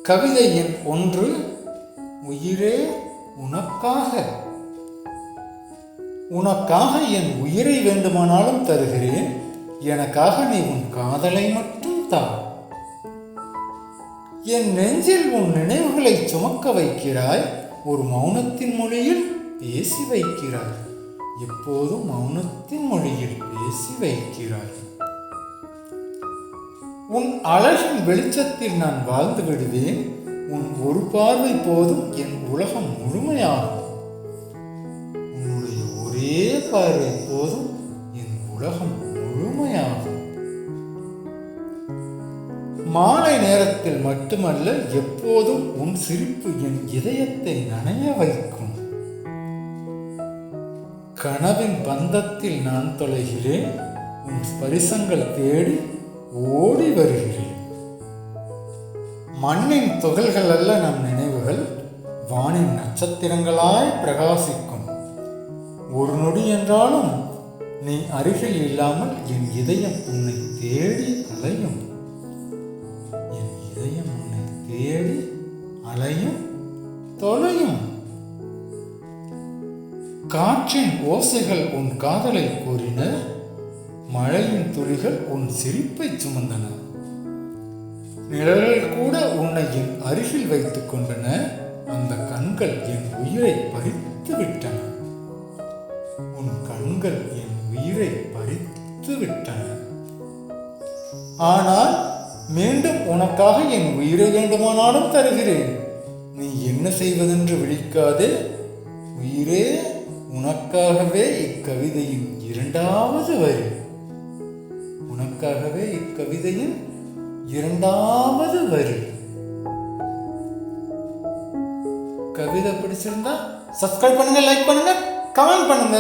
கவிதை எண் 1. உயிரே உனக்காக. உனக்காக என் உயிரை வேண்டுமானாலும் தருகிறேன், எனக்காக நீ உன் காதலை மட்டும் தா. என் நெஞ்சில் உன் நினைவுகளை சுமக்க வைக்கிறாய், ஒரு மௌனத்தின் மொழியில் பேசி வைக்கிறாய். எப்போதும் மௌனத்தின் மொழியில் பேசி வைக்கிறாய். உன் அழகின் வெளிச்சத்தில் நான் வாழ்ந்து விடுவேன், உன் ஒரு பார்வை போதும் என் உலகம் முழுமையாகும். உன்னுடைய ஒரே பார்வை போதும் என் உலகம் முழுமையாகும். மாலை நேரத்தில் மட்டுமல்ல, எப்போதும் உன் சிரிப்பு என் இதயத்தை நனைய வைக்கும். கனவின் பந்தத்தில் நான் தொலைகிறேன், உன் ஸ்பரிசங்கள் தேடி ஓடி வருகிறேன். மண்ணின் துகள்கள் அல்ல நம் நினைவுகள், வானின் நட்சத்திரங்களாய் பிரகாசிக்கும். ஒரு நொடி என்றாலும் நீ அருகில் இல்லாமல் என் இதயம் உன்னை தேடி அலையும். என் இதயம் உன்னை தேடி அலையும், தொலையும். காற்றின் ஓசைகள் உன் காதலை கூறின, மழையின் துளிகள் உன் சிரிப்பை சுமந்தன. நிழல்கள் கூட உன்னை என் அருகில் வைத்துக் கொண்டன, அந்த கண்கள் என் உயிரை பறித்து விட்டன. உன் கண்கள் என் உயிரை பறித்து விட்டன. ஆனால் மீண்டும் உனக்காக என் உயிரை வேண்டுமானாலும் தருகிறேன், நீ என்ன செய்வதென்று விழிக்காதே. உயிரே உனக்காகவே இக்கவிதையின் 2வது வரி. உனக்காகவே இக்கவிதையின் 2வது வரி. கவிதை பிடிச்சிருந்தா சப்ஸ்கிரைப் பண்ணுங்க, லைக் பண்ணுங்க, கமெண்ட் பண்ணுங்க.